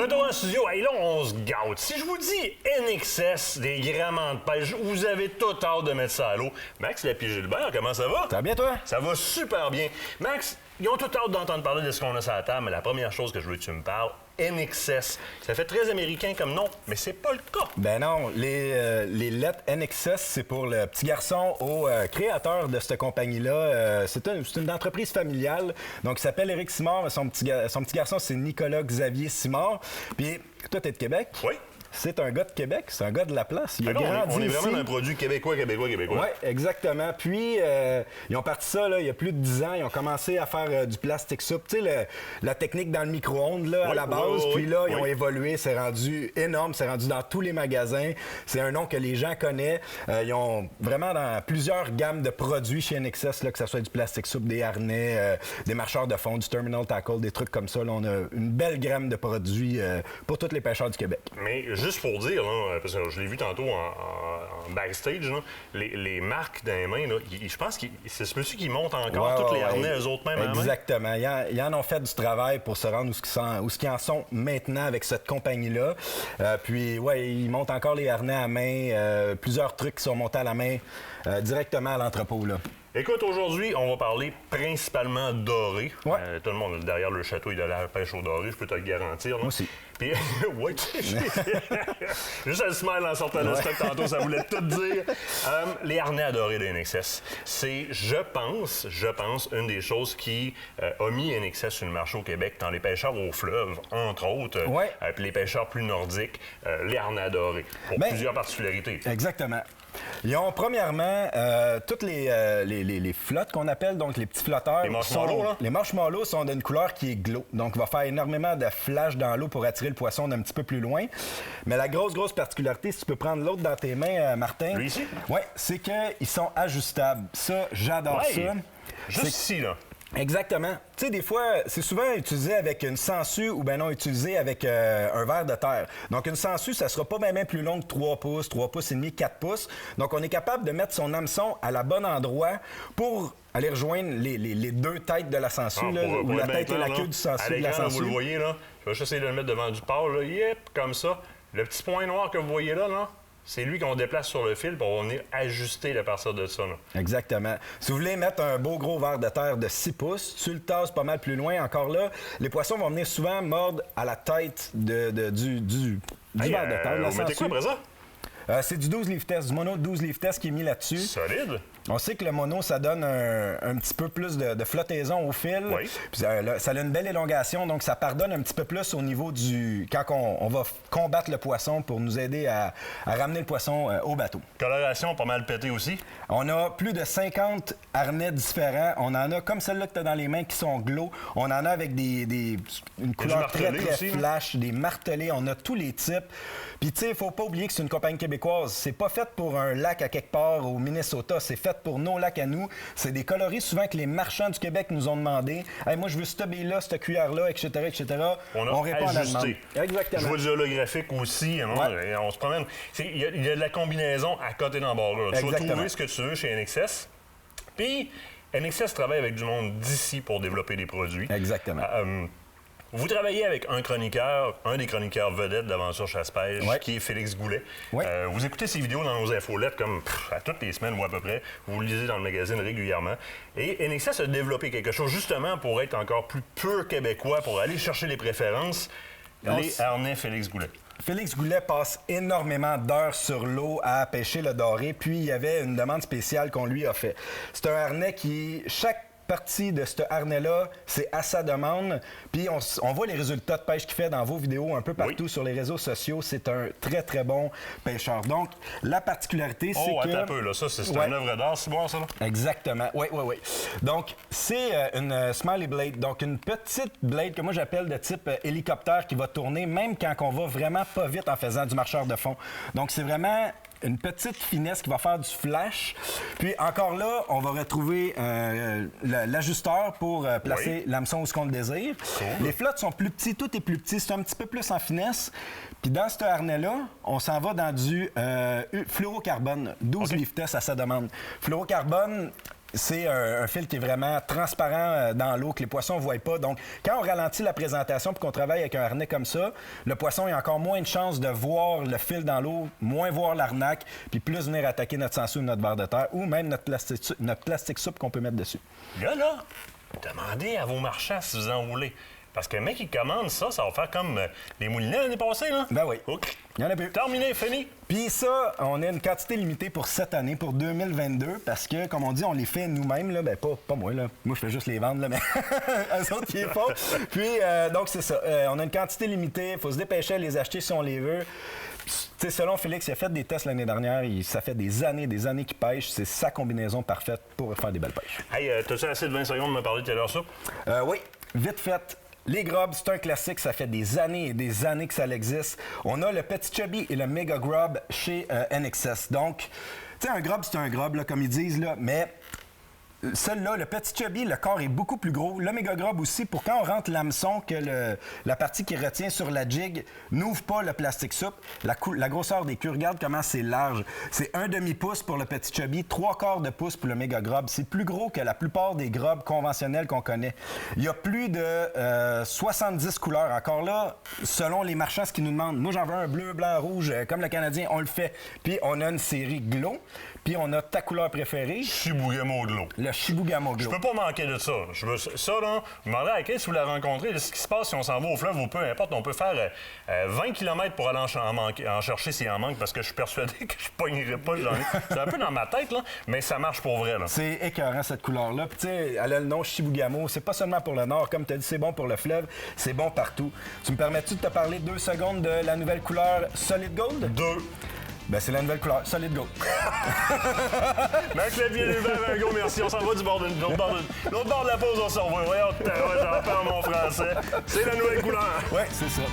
retour en studio. Hey, là, on se gâte. Si je vous dis NXS, des grammaires de pêche, vous avez tout hâte de mettre ça à l'eau. Max Lapie-Gilbert, comment ça va? Ça va bien, toi? Ça va super bien. Max, ils ont tout hâte d'entendre parler de ce qu'on a sur la table, mais la première chose que je veux que tu me parles, NXS. Ça fait très américain comme nom, mais c'est pas le cas. Ben non, les lettres NXS, c'est pour le petit garçon au créateur de cette compagnie-là. C'est une entreprise familiale. Donc, il s'appelle Éric Simard. Son petit garçon, c'est Nicolas Xavier Simard. Puis, toi, t'es de Québec? Oui. C'est un gars de Québec, c'est un gars de la place. Il a grandi on est ici. vraiment un produit québécois. Oui, exactement. Puis, ils ont parti ça là, il y a plus de 10 ans. Ils ont commencé à faire du plastique soupe. Tu sais, la technique dans le micro-ondes là, à la base. Puis là, ils ont évolué. C'est rendu énorme. C'est rendu dans tous les magasins. C'est un nom que les gens connaissent. Ils ont vraiment dans plusieurs gammes de produits chez NXS, là, que ce soit du plastique soupe, des harnais, des marcheurs de fond, du terminal tackle, des trucs comme ça. Là, on a une belle gamme de produits pour tous les pêcheurs du Québec. Mais juste pour dire, là, parce que je l'ai vu tantôt en backstage, là, les marques dans les mains, là, je pense que c'est ce monsieur qui monte encore tous les harnais eux autres mêmes. Exactement. Ils en ont fait du travail pour se rendre où ce qu'ils en sont maintenant avec cette compagnie-là. Puis, ouais, ils montent encore les harnais à main. Plusieurs trucs qui sont montés à la main directement à l'entrepôt, là. Écoute, aujourd'hui, on va parler principalement doré. Ouais. Tout le monde derrière le château, il a la pêche au doré, je peux te le garantir. Là. Moi aussi. Puis, oui, juste un smile en sortant de stock tantôt, ça voulait tout dire. Les harnais à doré de NXS, c'est, je pense, une des choses qui a mis NXS sur le marché au Québec dans les pêcheurs au fleuve, entre autres, puis les pêcheurs plus nordiques, les harnais à doré, pour plusieurs particularités. Exactement. Ils ont premièrement toutes les flottes qu'on appelle, donc les petits flotteurs. Les marshmallows, là? Les marshmallows sont d'une couleur qui est glow. Donc, il va faire énormément de flash dans l'eau pour attirer le poisson d'un petit peu plus loin. Mais la grosse particularité, si tu peux prendre l'autre dans tes mains, Martin. Lui ici? Oui, c'est qu'ils sont ajustables. Ça, j'adore ça. Juste ici, là. Exactement. Tu sais, des fois, c'est souvent utilisé avec une sangsue ou bien non utilisé avec un ver de terre. Donc, une sangsue, ça sera pas même plus long que 3 pouces et demi, 4 pouces. Donc, on est capable de mettre son hameçon à la bonne endroit pour aller rejoindre les deux têtes de la sangsue, ou la tête et la queue du sangsue de la sangsue. Vous le voyez, là. Je vais juste essayer de le mettre devant du pâle, là. Yep, comme ça. Le petit point noir que vous voyez là, c'est lui qu'on déplace sur le fil pour venir ajuster à partir de ça. Là. Exactement. Si vous voulez mettre un beau gros ver de terre de 6 pouces, tu le tasses pas mal plus loin. Encore là, les poissons vont venir souvent mordre à la tête du ver de terre. Vous mettez quoi après ça? C'est du 12 livres test, du mono 12 livres test qui est mis là-dessus. Solide. On sait que le mono, ça donne un petit peu plus de flottaison au fil. Oui. Puis ça a une belle élongation, donc ça pardonne un petit peu plus au niveau du... Quand on va combattre le poisson pour nous aider à ramener le poisson au bateau. Coloration pas mal pété aussi. On a plus de 50 harnais différents. On en a comme celle-là que tu as dans les mains qui sont glow. On en a avec une couleur très aussi, flash, des martelés. On a tous les types. Puis tu sais, il faut pas oublier que c'est une compagnie québécoise. C'est pas fait pour un lac à quelque part au Minnesota. C'est fait pour nos lacs à nous. C'est des coloris souvent que les marchands du Québec nous ont demandé. Hey, moi, je veux cette baie-là, cette cuillère-là, etc. On répond à la demande. Exactement. Je vois le holographique aussi. On se promène. Il y a de la combinaison à côté dans le bord. Tu vas trouver ce que tu veux chez NXS. Puis, NXS travaille avec du monde d'ici pour développer des produits. Exactement. Vous travaillez avec un des chroniqueurs vedettes d'Aventure Chasse-Pêche, qui est Félix Goulet. Vous écoutez ses vidéos dans nos infolettes comme à toutes les semaines ou à peu près. Vous le lisez dans le magazine régulièrement. Et NXS a développé quelque chose justement pour être encore plus pur québécois, pour aller chercher les préférences. Les harnais Félix Goulet. Félix Goulet passe énormément d'heures sur l'eau à pêcher le doré, puis il y avait une demande spéciale qu'on lui a fait. C'est un harnais qui, chaque partie de ce harnais-là, c'est à sa demande. Puis on voit les résultats de pêche qu'il fait dans vos vidéos un peu partout sur les réseaux sociaux. C'est un très bon pêcheur. Donc, la particularité, c'est que... attends un peu, là. Ça, c'est une œuvre d'art, c'est bon, ça, là? Exactement. Oui. Donc, c'est une Smiley Blade. Donc, une petite blade que moi, j'appelle de type hélicoptère qui va tourner même quand on va vraiment pas vite en faisant du marcheur de fond. Donc, c'est vraiment une petite finesse qui va faire du flash. Puis encore là, on va retrouver l'ajusteur pour placer l'hameçon où ce qu'on le désire. Cool. Les flottes sont plus petits, tout est plus petit, c'est un petit peu plus en finesse. Puis dans ce harnais-là, on s'en va dans du fluorocarbone, 12 livres test à sa demande. Fluorocarbone, c'est un fil qui est vraiment transparent dans l'eau, que les poissons ne voient pas. Donc, quand on ralentit la présentation et qu'on travaille avec un harnais comme ça, le poisson a encore moins de chances de voir le fil dans l'eau, moins voir l'arnaque, puis plus venir attaquer notre sangsue ou notre barre de terre, ou même notre plastique soupe qu'on peut mettre dessus. Là, demandez à vos marchands si vous en voulez. Parce que le mec, il commande ça va faire comme les moulinets l'année passée, là. Ben oui. OK. Il y en a plus. Terminé, fini. Puis ça, on a une quantité limitée pour cette année, pour 2022, parce que, comme on dit, on les fait nous-mêmes, là. Ben pas moi, là. Moi, je fais juste les vendre, là, mais eux autres, ils les font. Puis, donc, c'est ça. On a une quantité limitée. Il faut se dépêcher à les acheter si on les veut. T'sais, selon Félix, il a fait des tests l'année dernière. Ça fait des années qu'il pêche. C'est sa combinaison parfaite pour faire des belles pêches. Hey, t'as-tu assez de 20 secondes de me parler tout à l'heure, ça? Oui, vite fait. Les grubs, c'est un classique. Ça fait des années et des années que ça existe. On a le petit chubby et le méga grub chez NXS. Donc, tu sais, un grub, c'est un grub, là, comme ils disent, là, mais... Celui-là, le petit chubby, le corps est beaucoup plus gros. Le méga grub aussi, pour quand on rentre l'hameçon, que la partie qui retient sur la jig n'ouvre pas le plastique soupe. La grosseur des queues, regarde comment c'est large. C'est 1/2 pouce pour le petit chubby, 3/4 de pouce pour le méga grub. C'est plus gros que la plupart des grubs conventionnels qu'on connaît. Il y a plus de 70 couleurs. Encore là, selon les marchands, ce qu'ils nous demandent. Moi, j'en veux un bleu, blanc, rouge, comme le Canadien, on le fait. Puis, on a une série Glow. Puis, on a ta couleur préférée. Chibougamau Glow. Le Chibougamau Glow. Je peux pas manquer de ça. Ça, là, je me demandais à qui si vous la rencontrez, ce qui se passe si on s'en va au fleuve ou peu importe, on peut faire 20 km pour aller en chercher s'il en manque, parce que je suis persuadé que je pognerai pas. C'est un peu dans ma tête, là, mais ça marche pour vrai. Là. C'est écœurant, cette couleur-là. Puis, tu sais, elle a le nom Chibougamau. C'est pas seulement pour le Nord. Comme tu as dit, c'est bon pour le fleuve. C'est bon partout. Tu me permets-tu de te parler 2 secondes de la nouvelle couleur Solid Gold? 2. Ben, c'est la nouvelle couleur, Solid Gold. Marc Clavier, un gros merci. On s'en va du bord de l'autre bord de la pause, on s'en va. Voyons, j'en parle mon français. C'est la nouvelle couleur. Ouais, c'est ça.